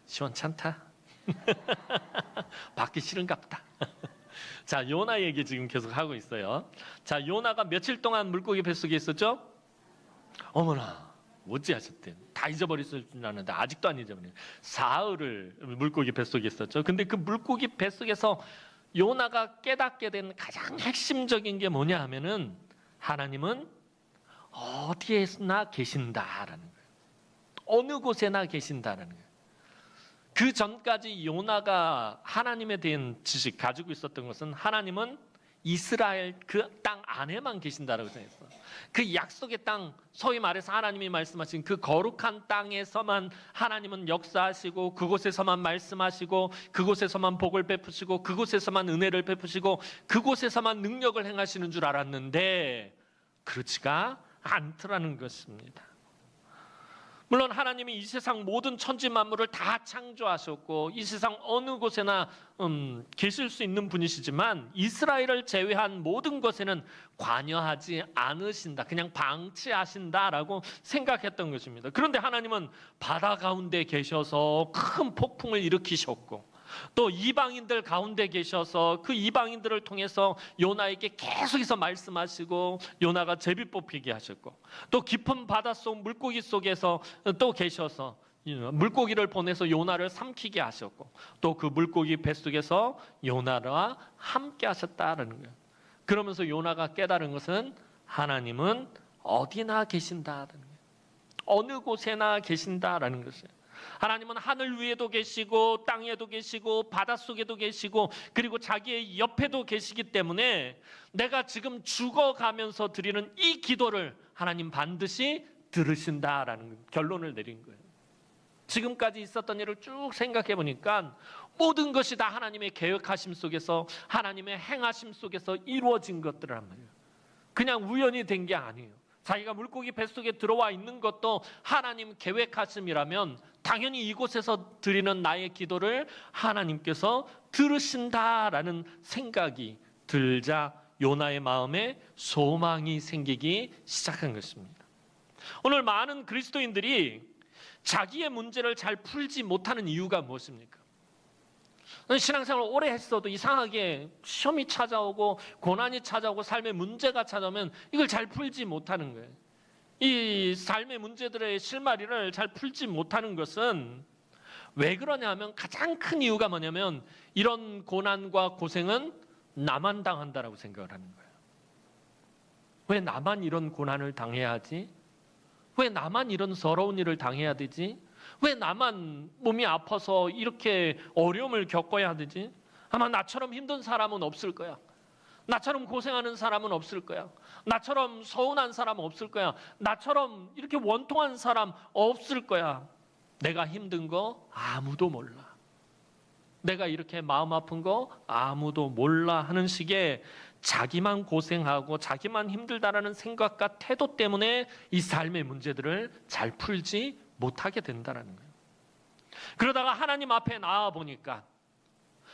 시원찮다. 받기 싫은갑다. 자, 요나 얘기 지금 계속 하고 있어요. 자, 요나가 며칠 동안 물고기 뱃속에 있었죠? 어머나, 어찌하셨대? 다 잊어버렸을 줄 알았는데 아직도 안 잊어버려요. 사흘을 물고기 뱃속에 있었죠. 근데 그 물고기 뱃속에서 요나가 깨닫게 된 가장 핵심적인 게 뭐냐 하면은 하나님은 어디에나 계신다라는 거예요. 어느 곳에나 계신다라는 거예요. 그 전까지 요나가 하나님에 대한 지식 가지고 있었던 것은 하나님은 이스라엘 그 땅 안에만 계신다라고 생각했어. 그 약속의 땅, 소위 말해서 하나님이 말씀하신 그 거룩한 땅에서만 하나님은 역사하시고 그곳에서만 말씀하시고 그곳에서만 복을 베푸시고 그곳에서만 은혜를 베푸시고 그곳에서만 능력을 행하시는 줄 알았는데 그렇지가 않더라는 것입니다. 물론 하나님이 이 세상 모든 천지 만물을 다 창조하셨고 이 세상 어느 곳에나 계실 수 있는 분이시지만 이스라엘을 제외한 모든 것에는 관여하지 않으신다. 그냥 방치하신다라고 생각했던 것입니다. 그런데 하나님은 바다 가운데 계셔서 큰 폭풍을 일으키셨고 또 이방인들 가운데 계셔서 그 이방인들을 통해서 요나에게 계속해서 말씀하시고 요나가 제비 뽑히게 하셨고 또 깊은 바닷속 물고기 속에서 또 계셔서 물고기를 보내서 요나를 삼키게 하셨고 또 그 물고기 뱃속에서 요나와 함께 하셨다는 거예요. 그러면서 요나가 깨달은 것은 하나님은 어디나 계신다는 거예요. 어느 곳에나 계신다라는 것이에요. 하나님은 하늘 위에도 계시고 땅에도 계시고 바닷속에도 계시고 그리고 자기의 옆에도 계시기 때문에 내가 지금 죽어가면서 드리는 이 기도를 하나님 반드시 들으신다라는 결론을 내린 거예요. 지금까지 있었던 일을 쭉 생각해 보니까 모든 것이 다 하나님의 계획하심 속에서 하나님의 행하심 속에서 이루어진 것들이란 말이에요. 그냥 우연히 된 게 아니에요. 자기가 물고기 뱃속에 들어와 있는 것도 하나님 계획하심이라면 당연히 이곳에서 드리는 나의 기도를 하나님께서 들으신다라는 생각이 들자 요나의 마음에 소망이 생기기 시작한 것입니다. 오늘 많은 그리스도인들이 자기의 문제를 잘 풀지 못하는 이유가 무엇입니까? 신앙생활을 오래 했어도 이상하게 시험이 찾아오고 고난이 찾아오고 삶의 문제가 찾아오면 이걸 잘 풀지 못하는 거예요. 이 삶의 문제들의 실마리를 잘 풀지 못하는 것은 왜 그러냐 하면 가장 큰 이유가 뭐냐면 이런 고난과 고생은 나만 당한다라고 생각을 하는 거예요. 왜 나만 이런 고난을 당해야 하지? 왜 나만 이런 서러운 일을 당해야 되지? 왜 나만 몸이 아파서 이렇게 어려움을 겪어야 되지? 아마 나처럼 힘든 사람은 없을 거야. 나처럼 고생하는 사람은 없을 거야. 나처럼 서운한 사람은 없을 거야. 나처럼 이렇게 원통한 사람 없을 거야. 내가 힘든 거 아무도 몰라. 내가 이렇게 마음 아픈 거 아무도 몰라 하는 식의 자기만 고생하고 자기만 힘들다라는 생각과 태도 때문에 이 삶의 문제들을 잘 풀지 못하게 된다는 거예요. 그러다가 하나님 앞에 나와 보니까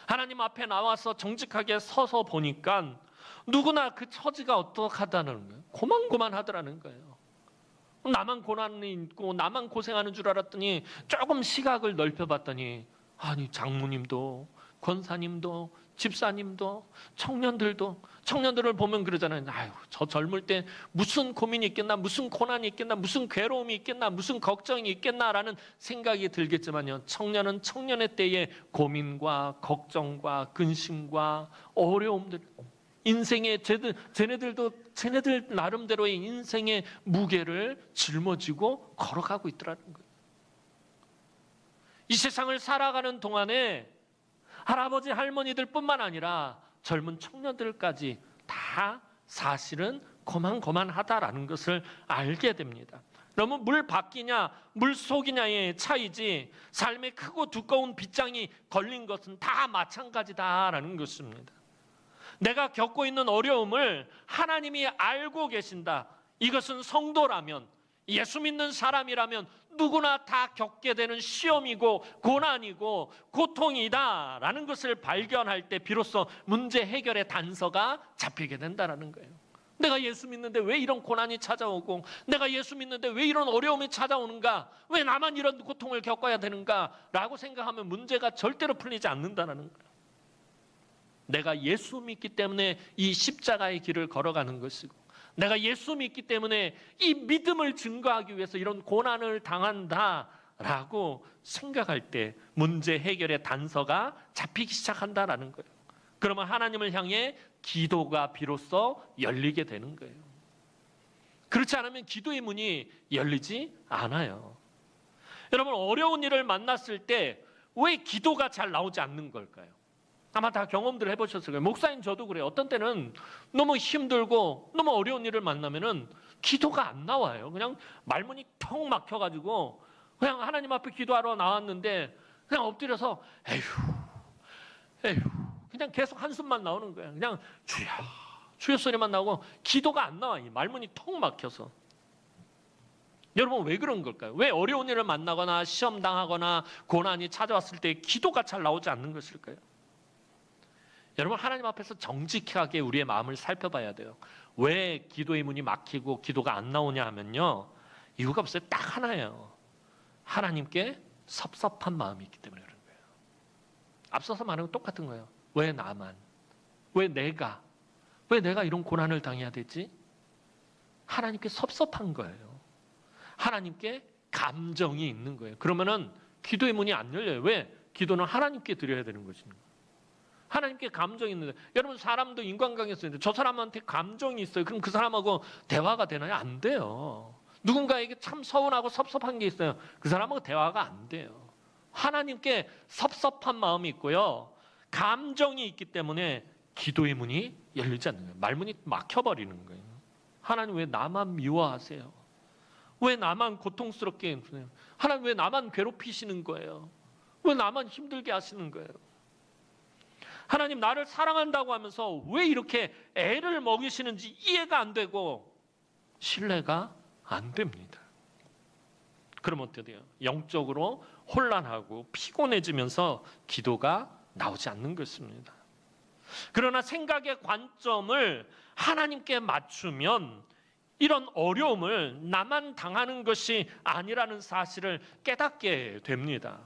하나님 앞에 나와서 정직하게 서서 보니까 누구나 그 처지가 어떡하다는 거예요. 고만고만하더라는 거예요. 나만 고난이 있고 나만 고생하는 줄 알았더니 조금 시각을 넓혀봤더니 아니 장모님도 권사님도 집사님도 청년들을 보면 그러잖아요. 아유, 저 젊을 때 무슨 고민이 있겠나, 무슨 고난이 있겠나, 무슨 괴로움이 있겠나, 무슨 걱정이 있겠나라는 생각이 들겠지만요. 청년은 청년의 때에 고민과 걱정과 근심과 어려움들, 인생의 쟤네들 나름대로의 인생의 무게를 짊어지고 걸어가고 있더라는 거예요. 이 세상을 살아가는 동안에 할아버지 할머니들 뿐만 아니라 젊은 청년들까지 다 사실은 고만고만하다라는 것을 알게 됩니다. 너무 물 밖이냐 물 속이냐의 차이지 삶에 크고 두꺼운 빗장이 걸린 것은 다 마찬가지다라는 것입니다. 내가 겪고 있는 어려움을 하나님이 알고 계신다. 이것은 성도라면 예수 믿는 사람이라면 누구나 다 겪게 되는 시험이고 고난이고 고통이다라는 것을 발견할 때 비로소 문제 해결의 단서가 잡히게 된다는 거예요. 내가 예수 믿는데 왜 이런 고난이 찾아오고, 내가 예수 믿는데 왜 이런 어려움이 찾아오는가, 왜 나만 이런 고통을 겪어야 되는가 라고 생각하면 문제가 절대로 풀리지 않는다는 거예요. 내가 예수 믿기 때문에 이 십자가의 길을 걸어가는 것이고, 내가 예수 믿기 때문에 이 믿음을 증거하기 위해서 이런 고난을 당한다라고 생각할 때 문제 해결의 단서가 잡히기 시작한다라는 거예요. 그러면 하나님을 향해 기도가 비로소 열리게 되는 거예요. 그렇지 않으면 기도의 문이 열리지 않아요. 여러분, 어려운 일을 만났을 때 왜 기도가 잘 나오지 않는 걸까요? 아마 다 경험들 해보셨을 거예요. 목사님 저도 그래요. 어떤 때는 너무 힘들고 너무 어려운 일을 만나면은 기도가 안 나와요. 그냥 말문이 턱 막혀가지고 그냥 하나님 앞에 기도하러 나왔는데 그냥 엎드려서 에휴 그냥 계속 한숨만 나오는 거예요. 그냥 주여 소리만 나오고 기도가 안 나와요. 말문이 턱 막혀서. 여러분, 왜 그런 걸까요? 왜 어려운 일을 만나거나 시험 당하거나 고난이 찾아왔을 때 기도가 잘 나오지 않는 것일까요? 여러분, 하나님 앞에서 정직하게 우리의 마음을 살펴봐야 돼요. 왜 기도의 문이 막히고 기도가 안 나오냐 하면요, 이유가 없어요. 딱 하나예요. 하나님께 섭섭한 마음이 있기 때문에 그런 거예요. 앞서서 말한 건 똑같은 거예요. 왜 나만? 왜 내가 이런 고난을 당해야 되지? 하나님께 섭섭한 거예요. 하나님께 감정이 있는 거예요. 그러면은 기도의 문이 안 열려요. 왜? 기도는 하나님께 드려야 되는 것입니다. 하나님께 감정이 있는데, 여러분, 사람도 인간관계에서 있는데 저 사람한테 감정이 있어요. 그럼 그 사람하고 대화가 되나요? 안 돼요. 누군가에게 참 서운하고 섭섭한 게 있어요. 그 사람하고 대화가 안 돼요. 하나님께 섭섭한 마음이 있고요, 감정이 있기 때문에 기도의 문이 열리지 않는 거예요. 말문이 막혀버리는 거예요. 하나님, 왜 나만 미워하세요? 왜 나만 고통스럽게 해주세요? 하나님, 왜 나만 괴롭히시는 거예요? 왜 나만 힘들게 하시는 거예요? 하나님, 나를 사랑한다고 하면서 왜 이렇게 애를 먹이시는지 이해가 안 되고 신뢰가 안 됩니다. 그러면 어떻게 돼요? 영적으로 혼란하고 피곤해지면서 기도가 나오지 않는 것입니다. 그러나 생각의 관점을 하나님께 맞추면 이런 어려움을 나만 당하는 것이 아니라는 사실을 깨닫게 됩니다.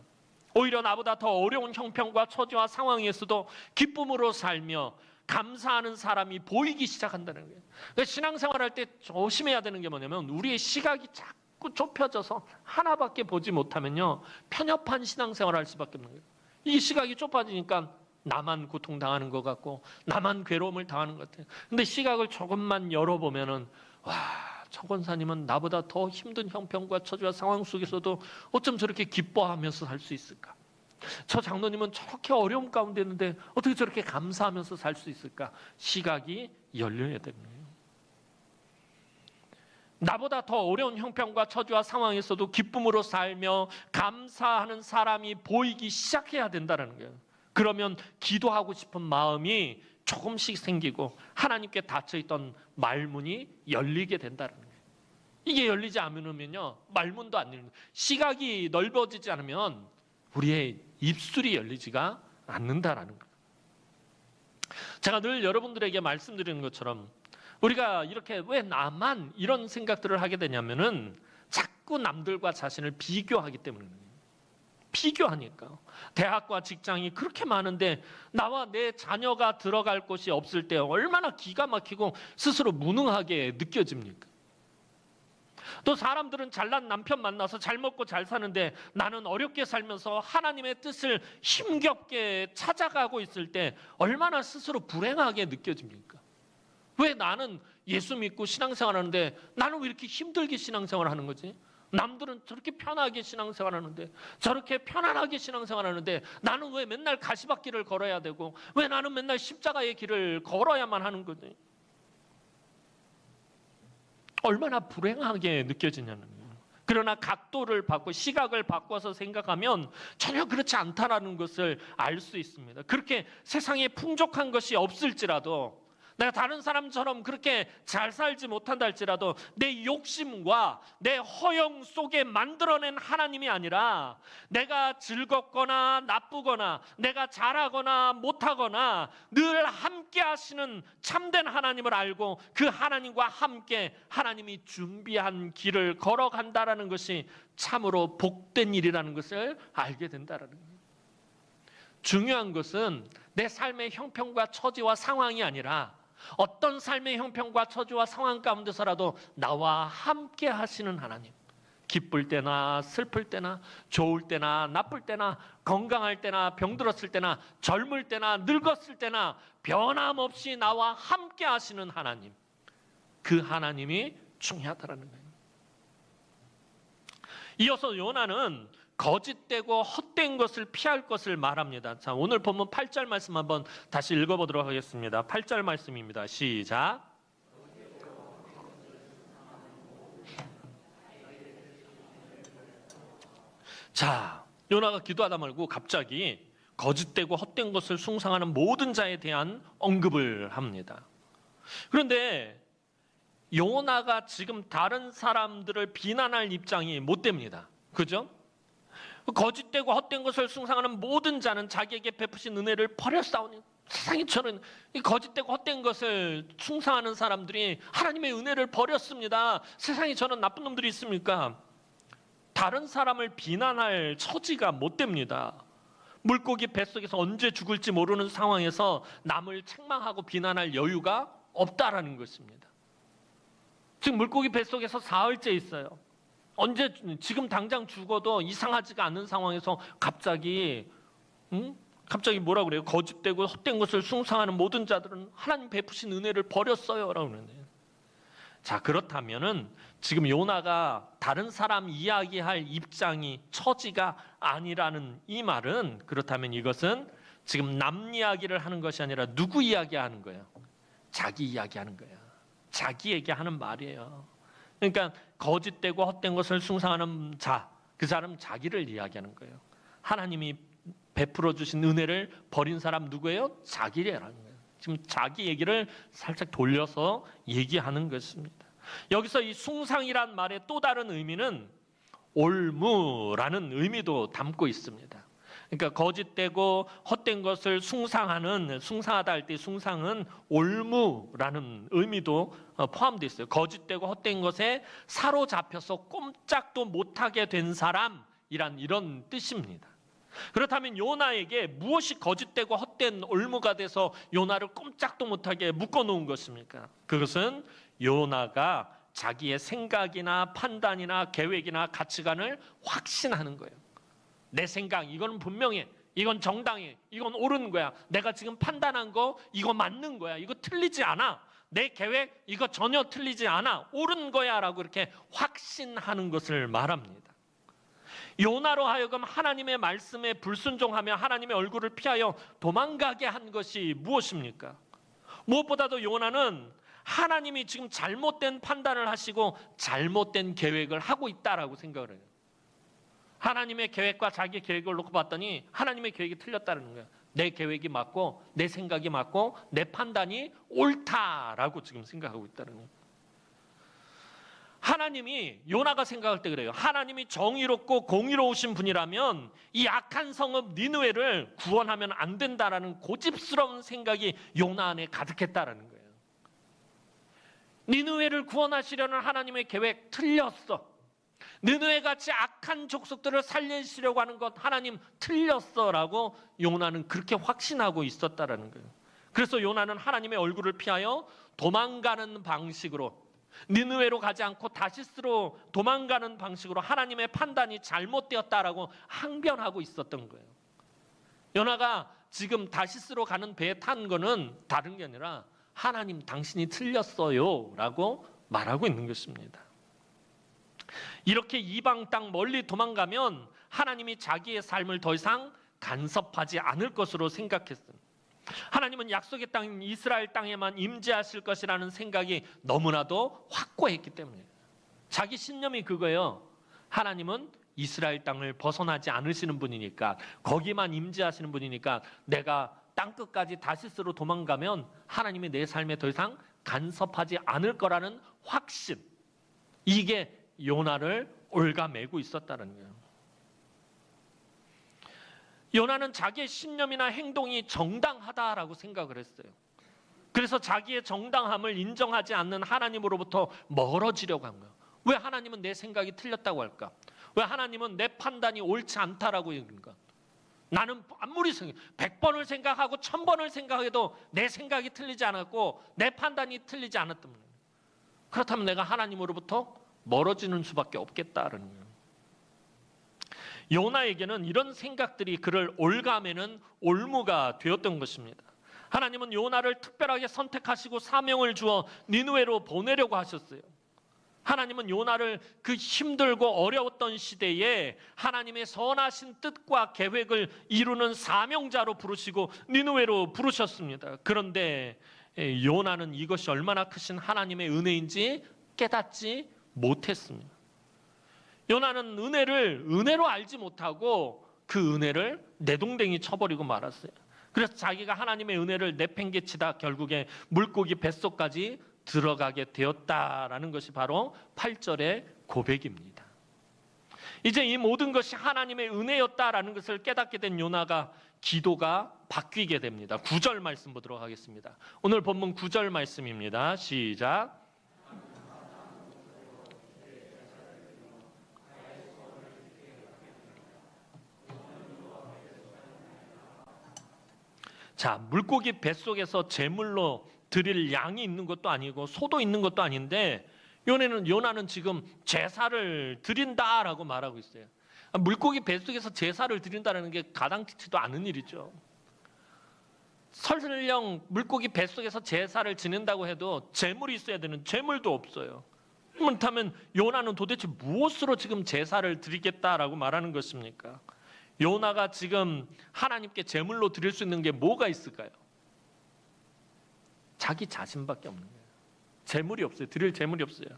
오히려 나보다 더 어려운 형편과 처지와 상황에서도 기쁨으로 살며 감사하는 사람이 보이기 시작한다는 거예요. 그러니까 신앙생활할 때 조심해야 되는 게 뭐냐면, 우리의 시각이 자꾸 좁혀져서 하나밖에 보지 못하면요, 편협한 신앙생활을 할 수밖에 없는 거예요. 이 시각이 좁아지니까 나만 고통당하는 것 같고 나만 괴로움을 당하는 것 같아요. 근데 시각을 조금만 열어보면은, 와, 저 권사님은 나보다 더 힘든 형편과 처지와 상황 속에서도 어쩜 저렇게 기뻐하면서 살 수 있을까? 저 장로님은 저렇게 어려움 가운데 있는데 어떻게 저렇게 감사하면서 살 수 있을까? 시각이 열려야 되는 거예요. 나보다 더 어려운 형편과 처지와 상황에서도 기쁨으로 살며 감사하는 사람이 보이기 시작해야 된다는 거예요. 그러면 기도하고 싶은 마음이 조금씩 생기고 하나님께 닫혀있던 말문이 열리게 된다는 거예요. 이게 열리지 않으면요, 말문도 안 열리는 거예요. 시각이 넓어지지 않으면 우리의 입술이 열리지가 않는다라는 거예요. 제가 늘 여러분들에게 말씀드리는 것처럼 우리가 이렇게 왜 나만 이런 생각들을 하게 되냐면은 자꾸 남들과 자신을 비교하기 때문입니다. 비교하니까. 대학과 직장이 그렇게 많은데 나와 내 자녀가 들어갈 곳이 없을 때 얼마나 기가 막히고 스스로 무능하게 느껴집니까? 또 사람들은 잘난 남편 만나서 잘 먹고 잘 사는데 나는 어렵게 살면서 하나님의 뜻을 힘겹게 찾아가고 있을 때 얼마나 스스로 불행하게 느껴집니까? 왜 나는 예수 믿고 신앙생활 하는데 나는 왜 이렇게 힘들게 신앙생활 하는 거지? 남들은 저렇게 편하게 신앙생활 하는데, 저렇게 편안하게 신앙생활 하는데 나는 왜 맨날 가시밭길을 걸어야 되고 왜 나는 맨날 십자가의 길을 걸어야만 하는 거지? 얼마나 불행하게 느껴지냐는 거예요. 그러나 각도를 바꿔 시각을 바꿔서 생각하면 전혀 그렇지 않다라는 것을 알 수 있습니다. 그렇게 세상에 풍족한 것이 없을지라도 내가 다른 사람처럼 그렇게 잘 살지 못한다 할지라도 내 욕심과 내 허영 속에 만들어낸 하나님이 아니라 내가 즐겁거나 나쁘거나 내가 잘하거나 못하거나 늘 함께 하시는 참된 하나님을 알고 그 하나님과 함께 하나님이 준비한 길을 걸어간다라는 것이 참으로 복된 일이라는 것을 알게 된다라는 거예요. 중요한 것은 내 삶의 형편과 처지와 상황이 아니라 어떤 삶의 형편과 처지와 상황 가운데서라도 나와 함께 하시는 하나님, 기쁠 때나 슬플 때나 좋을 때나 나쁠 때나 건강할 때나 병들었을 때나 젊을 때나 늙었을 때나 변함없이 나와 함께 하시는 하나님, 그 하나님이 중요하다는 거예요. 이어서 요나는 거짓되고 헛된 것을 피할 것을 말합니다. 자, 오늘 본문 8절 말씀 한번 다시 읽어보도록 하겠습니다. 8절 말씀입니다. 시작. 자, 요나가 기도하다 말고 갑자기 거짓되고 헛된 것을 숭상하는 모든 자에 대한 언급을 합니다. 그런데 요나가 지금 다른 사람들을 비난할 입장이 못 됩니다. 그죠? 거짓되고 헛된 것을 숭상하는 모든 자는 자기에게 베푸신 은혜를 버렸사오니, 세상에 저는 이 거짓되고 헛된 것을 숭상하는 사람들이 하나님의 은혜를 버렸습니다. 세상에 저는 나쁜 놈들이 있습니까? 다른 사람을 비난할 처지가 못 됩니다. 물고기 뱃속에서 언제 죽을지 모르는 상황에서 남을 책망하고 비난할 여유가 없다라는 것입니다. 지금 물고기 뱃속에서 사흘째 있어요. 언제 지금 당장 죽어도 이상하지가 않은 상황에서 갑자기 뭐라 그래요? 거짓되고 헛된 것을 숭상하는 모든 자들은 하나님 베푸신 은혜를 버렸어요라고 그러네요. 자, 그렇다면은 지금 요나가 다른 사람 이야기할 입장이 처지가 아니라는 이 말은, 그렇다면 이것은 지금 남 이야기를 하는 것이 아니라 누구 이야기하는 거예요? 자기 이야기하는 거예요. 자기에게 하는 말이에요. 그러니까 거짓되고 헛된 것을 숭상하는 자, 그 사람 자기를 이야기하는 거예요. 하나님이 베풀어 주신 은혜를 버린 사람 누구예요? 자기라는 거예요. 지금 자기 얘기를 살짝 돌려서 얘기하는 것입니다. 여기서 이 숭상이란 말의 또 다른 의미는 올무라는 의미도 담고 있습니다. 그러니까 거짓되고 헛된 것을 숭상하다 할 때 숭상은 올무라는 의미도 포함되어 있어요. 거짓되고 헛된 것에 사로잡혀서 꼼짝도 못하게 된 사람이란 이런 뜻입니다. 그렇다면 요나에게 무엇이 거짓되고 헛된 올무가 돼서 요나를 꼼짝도 못하게 묶어놓은 것입니까? 그것은 요나가 자기의 생각이나 판단이나 계획이나 가치관을 확신하는 거예요. 내 생각, 이건 분명해. 이건 정당해. 이건 옳은 거야. 내가 지금 판단한 거 이거 맞는 거야. 이거 틀리지 않아. 내 계획 이거 전혀 틀리지 않아. 옳은 거야 라고 이렇게 확신하는 것을 말합니다. 요나로 하여금 하나님의 말씀에 불순종하며 하나님의 얼굴을 피하여 도망가게 한 것이 무엇입니까? 무엇보다도 요나는 하나님이 지금 잘못된 판단을 하시고 잘못된 계획을 하고 있다라고 생각을 해요. 하나님의 계획과 자기 계획을 놓고 봤더니 하나님의 계획이 틀렸다는 거예요. 내 계획이 맞고 내 생각이 맞고 내 판단이 옳다라고 지금 생각하고 있다는 거예요. 하나님이, 요나가 생각할 때 그래요. 하나님이 정의롭고 공의로우신 분이라면 이 악한 성읍 니느웨를 구원하면 안 된다라는 고집스러운 생각이 요나 안에 가득했다라는 거예요. 니느웨를 구원하시려는 하나님의 계획 틀렸어. 느느웨같이 악한 족속들을 살리시려고 하는 것 하나님 틀렸어라고 요나는 그렇게 확신하고 있었다라는 거예요. 그래서 요나는 하나님의 얼굴을 피하여 도망가는 방식으로, 니느웨로 가지 않고 다시스로 도망가는 방식으로 하나님의 판단이 잘못되었다라고 항변하고 있었던 거예요. 요나가 지금 다시스로 가는 배에 탄 거는 다른 게 아니라 하나님 당신이 틀렸어요 라고 말하고 있는 것입니다. 이렇게 이방 땅 멀리 도망가면 하나님이 자기의 삶을 더 이상 간섭하지 않을 것으로 생각했습니다. 하나님은 약속의 땅인 이스라엘 땅에만 임재하실 것이라는 생각이 너무나도 확고했기 때문에, 자기 신념이 그거예요. 하나님은 이스라엘 땅을 벗어나지 않으시는 분이니까, 거기만 임재하시는 분이니까 내가 땅끝까지 다시스로 도망가면 하나님이 내 삶에 더 이상 간섭하지 않을 거라는 확신, 이게 요나를 올가매고 있었다는 거예요. 요나는 자기의 신념이나 행동이 정당하다라고 생각을 했어요. 그래서 자기의 정당함을 인정하지 않는 하나님으로부터 멀어지려고 한 거예요. 왜 하나님은 내 생각이 틀렸다고 할까? 왜 하나님은 내 판단이 옳지 않다라고 얘기할까? 나는 아무리 100번을 생각하고 1000번을 생각해도 내 생각이 틀리지 않았고 내 판단이 틀리지 않았던 거예요. 그렇다면 내가 하나님으로부터 멀어지는 수밖에 없겠다는 거예요. 요나에게는 이런 생각들이 그를 올가매는 올무가 되었던 것입니다. 하나님은 요나를 특별하게 선택하시고 사명을 주어 니느웨로 보내려고 하셨어요. 하나님은 요나를 그 힘들고 어려웠던 시대에 하나님의 선하신 뜻과 계획을 이루는 사명자로 부르시고 니느웨로 부르셨습니다. 그런데 요나는 이것이 얼마나 크신 하나님의 은혜인지 깨닫지 못했습니다. 요나는 은혜로 알지 못하고 그 은혜를 내동댕이 쳐버리고 말았어요. 그래서 자기가 하나님의 은혜를 내팽개치다 결국에 물고기 뱃속까지 들어가게 되었다라는 것이 바로 8절의 고백입니다. 이제 이 모든 것이 하나님의 은혜였다라는 것을 깨닫게 된 요나가 기도가 바뀌게 됩니다. 9절 말씀 보도록 하겠습니다. 오늘 본문 9절 말씀입니다. 시작. 자, 물고기 뱃속에서 제물로 드릴 양이 있는 것도 아니고 소도 있는 것도 아닌데 요나는 지금 제사를 드린다라고 말하고 있어요. 물고기 뱃속에서 제사를 드린다는 게 가당치도 않은 일이죠. 설령 물고기 뱃속에서 제사를 지낸다고 해도 제물이 있어야 되는 제물도 없어요. 그렇다면 요나는 도대체 무엇으로 지금 제사를 드리겠다라고 말하는 것입니까? 요나가 지금 하나님께 제물로 드릴 수 있는 게 뭐가 있을까요? 자기 자신밖에 없는 거예요. 제물이 없어요. 드릴 제물이 없어요.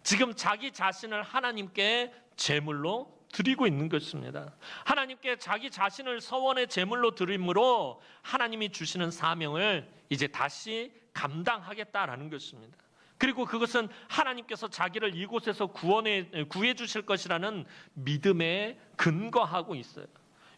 지금 자기 자신을 하나님께 제물로 드리고 있는 것입니다. 하나님께 자기 자신을 서원의 제물로 드림으로 하나님이 주시는 사명을 이제 다시 감당하겠다라는 것입니다. 그리고 그것은 하나님께서 자기를 이곳에서 구해 주실 것이라는 믿음에 근거하고 있어요.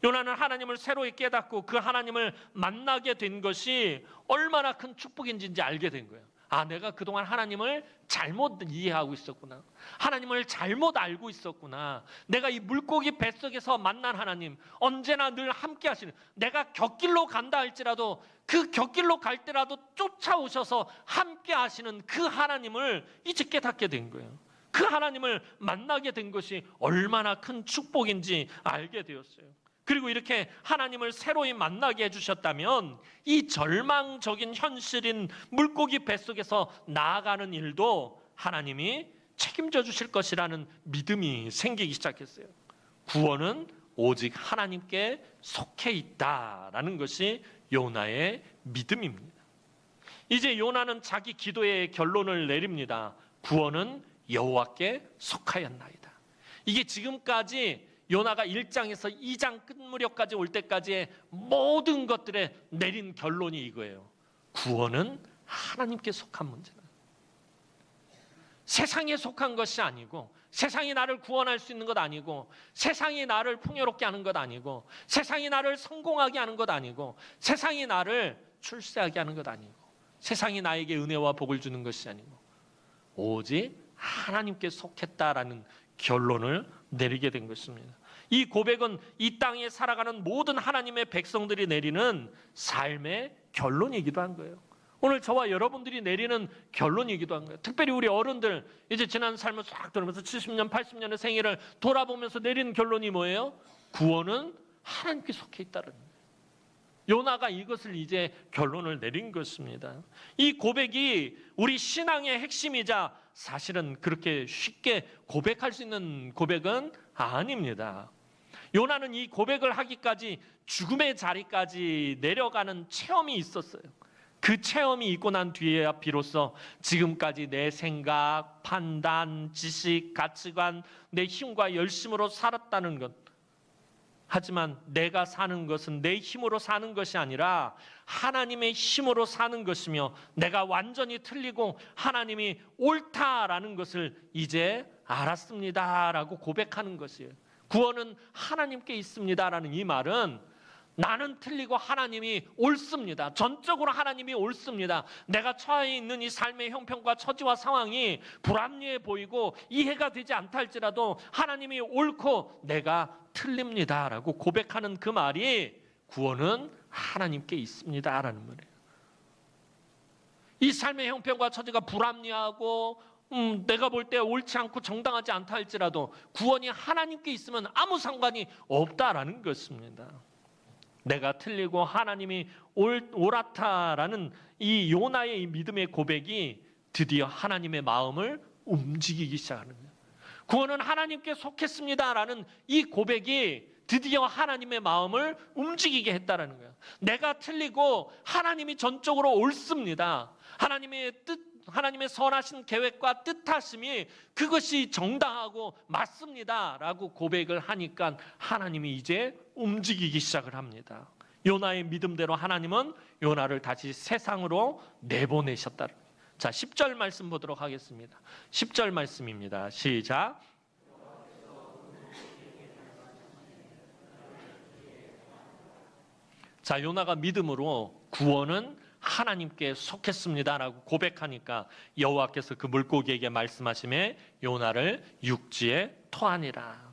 요나는 하나님을 새로이 깨닫고 그 하나님을 만나게 된 것이 얼마나 큰 축복인지 알게 된 거예요. 아, 내가 그동안 하나님을 잘못 이해하고 있었구나. 하나님을 잘못 알고 있었구나. 내가 이 물고기 뱃속에서 만난 하나님, 언제나 늘 함께 하시는, 내가 곁길로 간다 할지라도 그 곁길로 갈 때라도 쫓아오셔서 함께 하시는 그 하나님을 이제 깨닫게 된 거예요. 그 하나님을 만나게 된 것이 얼마나 큰 축복인지 알게 되었어요. 그리고 이렇게 하나님을 새로이 만나게 해주셨다면 이 절망적인 현실인 물고기 뱃속에서 나아가는 일도 하나님이 책임져 주실 것이라는 믿음이 생기기 시작했어요. 구원은 오직 하나님께 속해 있다라는 것이 요나의 믿음입니다. 이제 요나는 자기 기도의 결론을 내립니다. 구원은 여호와께 속하였나이다. 이게 지금까지 요나가 1장에서 2장 끝무렵까지 올 때까지의 모든 것들에 내린 결론이 이거예요. 구원은 하나님께 속한 문제다. 세상에 속한 것이 아니고, 세상이 나를 구원할 수 있는 것 아니고, 세상이 나를 풍요롭게 하는 것 아니고, 세상이 나를 성공하게 하는 것 아니고, 세상이 나를 출세하게 하는 것 아니고, 세상이 나에게 은혜와 복을 주는 것이 아니고, 오직 하나님께 속했다라는 결론을 내리게 된 것입니다. 이 고백은 이 땅에 살아가는 모든 하나님의 백성들이 내리는 삶의 결론이기도 한 거예요. 오늘 저와 여러분들이 내리는 결론이기도 한 거예요. 특별히 우리 어른들 이제 지난 삶을 싹 돌아보면서 70년, 80년의 생애를 돌아보면서 내리는 결론이 뭐예요? 구원은 하나님께 속해 있다는 거예요. 요나가 이것을 이제 결론을 내린 것입니다. 이 고백이 우리 신앙의 핵심이자 사실은 그렇게 쉽게 고백할 수 있는 고백은 아닙니다. 요나는 이 고백을 하기까지 죽음의 자리까지 내려가는 체험이 있었어요. 그 체험이 있고 난 뒤에야 비로소 지금까지 내 생각, 판단, 지식, 가치관, 내 힘과 열심으로 살았다는 것, 하지만 내가 사는 것은 내 힘으로 사는 것이 아니라 하나님의 힘으로 사는 것이며 내가 완전히 틀리고 하나님이 옳다라는 것을 이제 알았습니다라고 고백하는 것이에요. 구원은 하나님께 있습니다라는 이 말은 나는 틀리고 하나님이 옳습니다. 전적으로 하나님이 옳습니다. 내가 처해 있는 이 삶의 형편과 처지와 상황이 불합리해 보이고 이해가 되지 않다 할지라도 하나님이 옳고 내가 틀립니다라고 고백하는 그 말이 구원은 하나님께 있습니다라는 말이에요. 이 삶의 형편과 처지가 불합리하고 내가 볼 때 옳지 않고 정당하지 않다 할지라도 구원이 하나님께 있으면 아무 상관이 없다라는 것입니다. 내가 틀리고 하나님이 옳았다라는 이 요나의 이 믿음의 고백이 드디어 하나님의 마음을 움직이기 시작하는 거예요. 구원은 하나님께 속했습니다라는 이 고백이 드디어 하나님의 마음을 움직이게 했다라는 거예요. 내가 틀리고 하나님이 전적으로 옳습니다. 하나님의 선하신 계획과 뜻하심이 그것이 정당하고 맞습니다라고 고백을 하니까 하나님이 이제 움직이기 시작을 합니다. 요나의 믿음대로 하나님은 요나를 다시 세상으로 내보내셨다. 자, 10절 말씀 보도록 하겠습니다. 10절 말씀입니다. 시작. 자, 요나가 믿음으로 구원은 하나님께 속했습니다라고 고백하니까 여호와께서 그 물고기에게 말씀하시매 요나를 육지에 토하니라.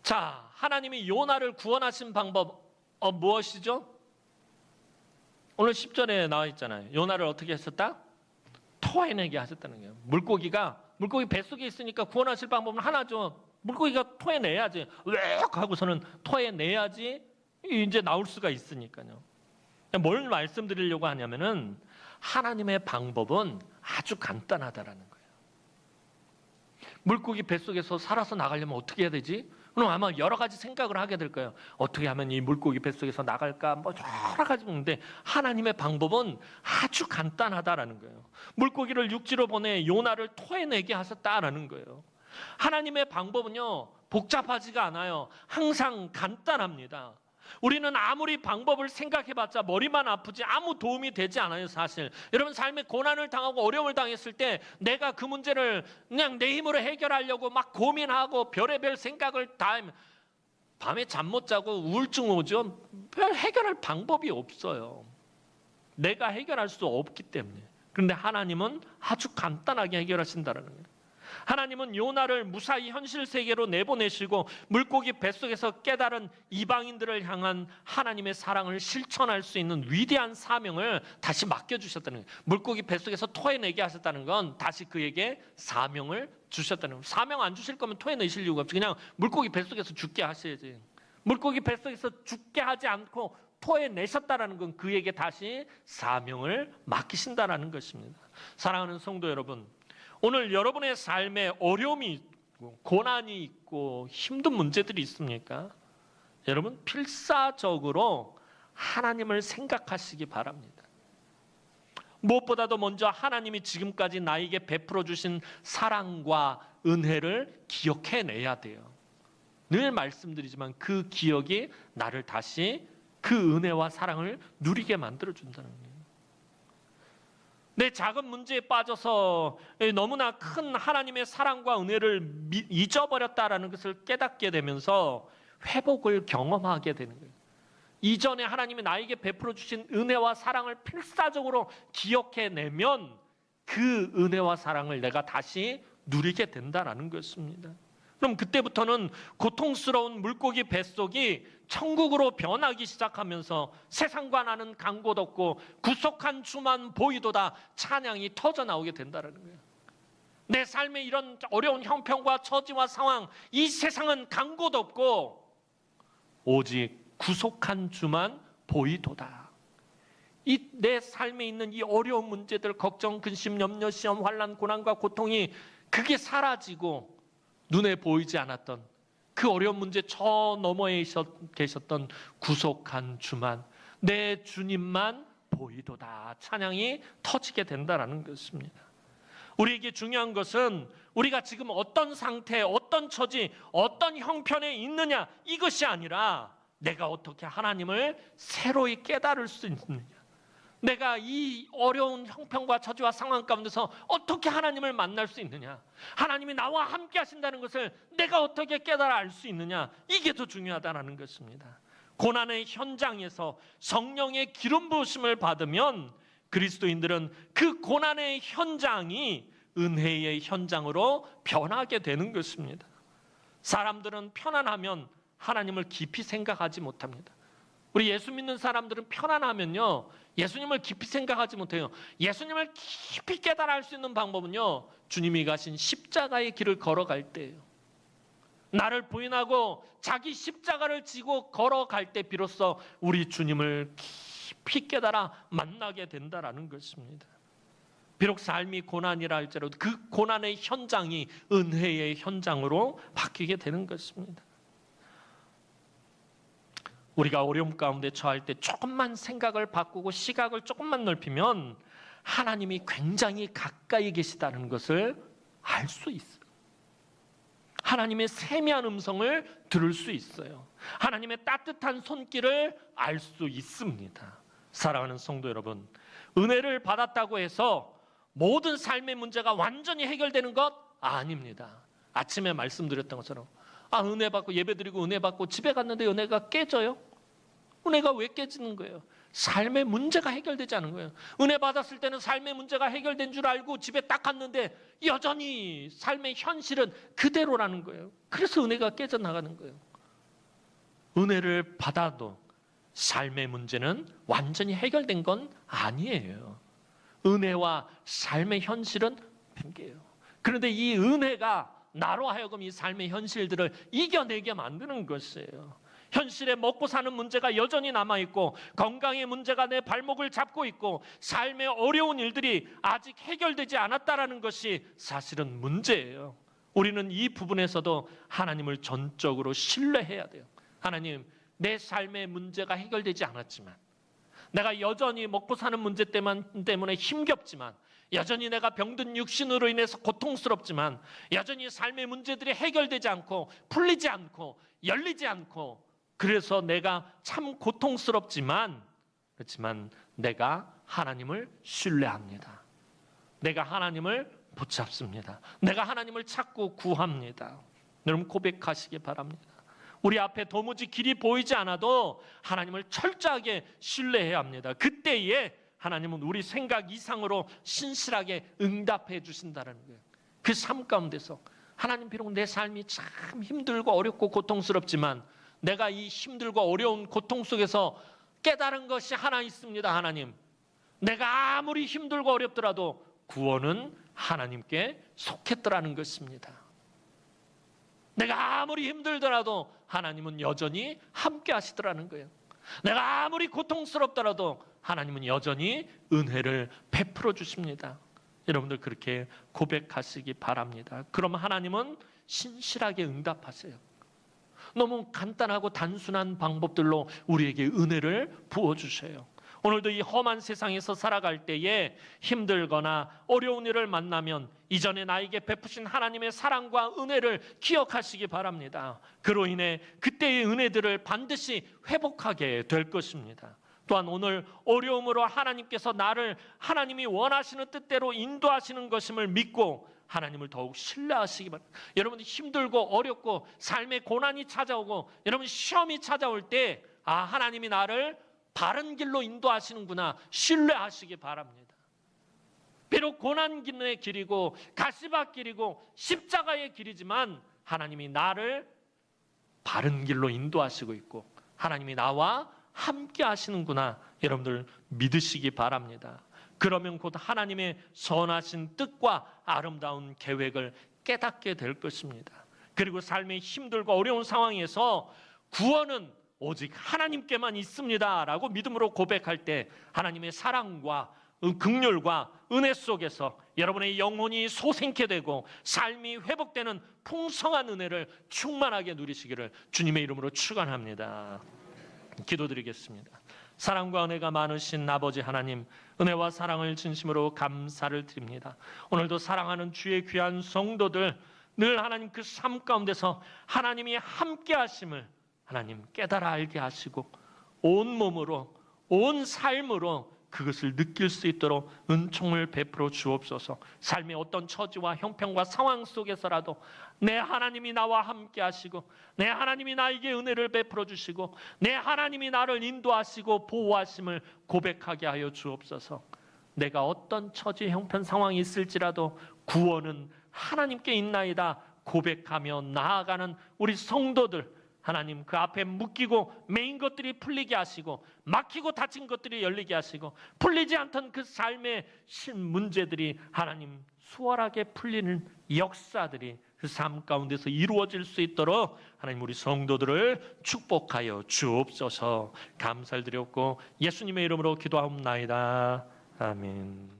자, 하나님이 요나를 구원하신 방법 무엇이죠? 오늘 10절에 나와 있잖아요. 요나를 어떻게 하셨다? 토해내게 하셨다는 거예요. 물고기 뱃속에 있으니까 구원하실 방법은 하나죠. 물고기가 토해내야지. 왜 하고서는 토해내야지 이제 나올 수가 있으니까요. 뭘 말씀드리려고 하냐면은 하나님의 방법은 아주 간단하다라는 거예요. 물고기 뱃속에서 살아서 나가려면 어떻게 해야 되지? 그럼 아마 여러 가지 생각을 하게 될 거예요. 어떻게 하면 이 물고기 뱃속에서 나갈까? 뭐 여러 가지 있는데 하나님의 방법은 아주 간단하다라는 거예요. 물고기를 육지로 보내 요나를 토해내게 하셨다라는 거예요. 하나님의 방법은요, 복잡하지가 않아요. 항상 간단합니다. 우리는 아무리 방법을 생각해봤자 머리만 아프지 아무 도움이 되지 않아요, 사실. 여러분, 삶에 고난을 당하고 어려움을 당했을 때 내가 그 문제를 그냥 내 힘으로 해결하려고 막 고민하고 별의별 생각을 다 하면 밤에 잠 못 자고 우울증 오죠. 별 해결할 방법이 없어요. 내가 해결할 수 없기 때문에. 그런데 하나님은 아주 간단하게 해결하신다는 거예요. 하나님은 요나를 무사히 현실 세계로 내보내시고 물고기 뱃속에서 깨달은 이방인들을 향한 하나님의 사랑을 실천할 수 있는 위대한 사명을 다시 맡겨주셨다는 거예요. 물고기 뱃속에서 토해내게 하셨다는 건 다시 그에게 사명을 주셨다는 거예요. 사명 안 주실 거면 토해내실 이유가 없죠. 그냥 물고기 뱃속에서 죽게 하셔야지. 물고기 뱃속에서 죽게 하지 않고 토해내셨다는 건 그에게 다시 사명을 맡기신다는 것입니다. 사랑하는 성도 여러분, 오늘 여러분의 삶에 어려움이 있고 고난이 있고 힘든 문제들이 있습니까? 여러분, 필사적으로 하나님을 생각하시기 바랍니다. 무엇보다도 먼저 하나님이 지금까지 나에게 베풀어 주신 사랑과 은혜를 기억해내야 돼요. 늘 말씀드리지만 그 기억이 나를 다시 그 은혜와 사랑을 누리게 만들어준다는 거예요. 내 작은 문제에 빠져서 너무나 큰 하나님의 사랑과 은혜를 잊어버렸다라는 것을 깨닫게 되면서 회복을 경험하게 되는 거예요. 이전에 하나님이 나에게 베풀어 주신 은혜와 사랑을 필사적으로 기억해내면 그 은혜와 사랑을 내가 다시 누리게 된다는 것입니다. 그럼 그때부터는 고통스러운 물고기 뱃속이 천국으로 변하기 시작하면서 세상과 나는 간 곳 없고 구속한 주만 보이도다 찬양이 터져나오게 된다는 거예요. 내 삶의 이런 어려운 형편과 처지와 상황, 이 세상은 간 곳 없고 오직 구속한 주만 보이도다. 이 내 삶에 있는 이 어려운 문제들, 걱정, 근심, 염려, 시험, 환난, 고난과 고통이 그게 사라지고 눈에 보이지 않았던 그 어려운 문제 저 너머에 계셨던 구속한 주만, 내 주님만 보이도다 찬양이 터지게 된다는 것입니다. 우리에게 중요한 것은 우리가 지금 어떤 상태, 어떤 처지, 어떤 형편에 있느냐, 이것이 아니라 내가 어떻게 하나님을 새로이 깨달을 수 있느냐, 내가 이 어려운 형편과 처지와 상황 가운데서 어떻게 하나님을 만날 수 있느냐, 하나님이 나와 함께 하신다는 것을 내가 어떻게 깨달아 알 수 있느냐, 이게 더 중요하다는 것입니다. 고난의 현장에서 성령의 기름 부으심을 받으면 그리스도인들은 그 고난의 현장이 은혜의 현장으로 변하게 되는 것입니다. 사람들은 편안하면 하나님을 깊이 생각하지 못합니다. 우리 예수 믿는 사람들은 편안하면요, 예수님을 깊이 생각하지 못해요. 예수님을 깊이 깨달아 알 수 있는 방법은요, 주님이 가신 십자가의 길을 걸어갈 때예요. 나를 부인하고 자기 십자가를 지고 걸어갈 때 비로소 우리 주님을 깊이 깨달아 만나게 된다라는 것입니다. 비록 삶이 고난이라 할지라도 그 고난의 현장이 은혜의 현장으로 바뀌게 되는 것입니다. 우리가 어려움 가운데 처할 때 조금만 생각을 바꾸고 시각을 조금만 넓히면 하나님이 굉장히 가까이 계시다는 것을 알 수 있어요. 하나님의 세미한 음성을 들을 수 있어요. 하나님의 따뜻한 손길을 알 수 있습니다. 사랑하는 성도 여러분, 은혜를 받았다고 해서 모든 삶의 문제가 완전히 해결되는 것 아닙니다. 아침에 말씀드렸던 것처럼 은혜 받고 예배드리고 은혜 받고 집에 갔는데 은혜가 깨져요? 은혜가 왜 깨지는 거예요? 삶의 문제가 해결되지 않은 거예요. 은혜 받았을 때는 삶의 문제가 해결된 줄 알고 집에 딱 갔는데 여전히 삶의 현실은 그대로라는 거예요. 그래서 은혜가 깨져나가는 거예요. 은혜를 받아도 삶의 문제는 완전히 해결된 건 아니에요. 은혜와 삶의 현실은 핑계예요. 그런데 이 은혜가 나로 하여금 이 삶의 현실들을 이겨내게 만드는 것이에요. 현실에 먹고 사는 문제가 여전히 남아있고, 건강의 문제가 내 발목을 잡고 있고, 삶의 어려운 일들이 아직 해결되지 않았다라는 것이 사실은 문제예요. 우리는 이 부분에서도 하나님을 전적으로 신뢰해야 돼요. 하나님, 내 삶의 문제가 해결되지 않았지만, 내가 여전히 먹고 사는 문제 때문에 힘겹지만, 여전히 내가 병든 육신으로 인해서 고통스럽지만, 여전히 삶의 문제들이 해결되지 않고 풀리지 않고 열리지 않고, 그래서 내가 참 고통스럽지만, 그렇지만 내가 하나님을 신뢰합니다. 내가 하나님을 붙잡습니다. 내가 하나님을 찾고 구합니다. 여러분 고백하시기 바랍니다. 우리 앞에 도무지 길이 보이지 않아도 하나님을 철저하게 신뢰해야 합니다. 그때에 하나님은 우리 생각 이상으로 신실하게 응답해 주신다는 거예요. 그 삶 가운데서 하나님, 비록 내 삶이 참 힘들고 어렵고 고통스럽지만 내가 이 힘들고 어려운 고통 속에서 깨달은 것이 하나 있습니다. 하나님, 내가 아무리 힘들고 어렵더라도 구원은 하나님께 속했더라는 것입니다. 내가 아무리 힘들더라도 하나님은 여전히 함께 하시더라는 거예요. 내가 아무리 고통스럽더라도 하나님은 여전히 은혜를 베풀어 주십니다. 여러분들 그렇게 고백하시기 바랍니다. 그럼 하나님은 신실하게 응답하세요. 너무 간단하고 단순한 방법들로 우리에게 은혜를 부어주세요. 오늘도 이 험한 세상에서 살아갈 때에 힘들거나 어려운 일을 만나면 이전에 나에게 베푸신 하나님의 사랑과 은혜를 기억하시기 바랍니다. 그로 인해 그때의 은혜들을 반드시 회복하게 될 것입니다. 또한 오늘 어려움으로 하나님께서 나를 하나님이 원하시는 뜻대로 인도하시는 것임을 믿고 하나님을 더욱 신뢰하시기 바랍니다. 여러분이 힘들고 어렵고 삶의 고난이 찾아오고 여러분 시험이 찾아올 때 하나님이 나를 바른 길로 인도하시는구나 신뢰하시기 바랍니다. 비록 고난의 길이고 가시밭길이고 십자가의 길이지만 하나님이 나를 바른 길로 인도하시고 있고 하나님이 나와 함께 하시는구나 여러분들 믿으시기 바랍니다. 그러면 곧 하나님의 선하신 뜻과 아름다운 계획을 깨닫게 될 것입니다. 그리고 삶의 힘들고 어려운 상황에서 구원은 오직 하나님께만 있습니다 라고 믿음으로 고백할 때 하나님의 사랑과 긍휼과 은혜 속에서 여러분의 영혼이 소생케 되고 삶이 회복되는 풍성한 은혜를 충만하게 누리시기를 주님의 이름으로 축원합니다. 기도드리겠습니다. 사랑과 은혜가 많으신 아버지 하나님, 은혜와 사랑을 진심으로 감사를 드립니다. 오늘도 사랑하는 주의 귀한 성도들, 늘 하나님 그 삶 가운데서 하나님이 함께 하심을 하나님 깨달아 알게 하시고 온 몸으로, 온 삶으로 그것을 느낄 수 있도록 은총을 베풀어 주옵소서. 삶의 어떤 처지와 형편과 상황 속에서라도 내 하나님이 나와 함께 하시고, 내 하나님이 나에게 은혜를 베풀어 주시고, 내 하나님이 나를 인도하시고 보호하심을 고백하게 하여 주옵소서. 내가 어떤 처지, 형편, 상황이 있을지라도 구원은 하나님께 있나이다 고백하며 나아가는 우리 성도들, 하나님 그 앞에 묶이고 매인 것들이 풀리게 하시고, 막히고 닫힌 것들이 열리게 하시고, 풀리지 않던 그 삶의 문제들이 하나님 수월하게 풀리는 역사들이 그 삶 가운데서 이루어질 수 있도록 하나님 우리 성도들을 축복하여 주옵소서. 감사를 드렸고 예수님의 이름으로 기도하옵나이다. 아멘.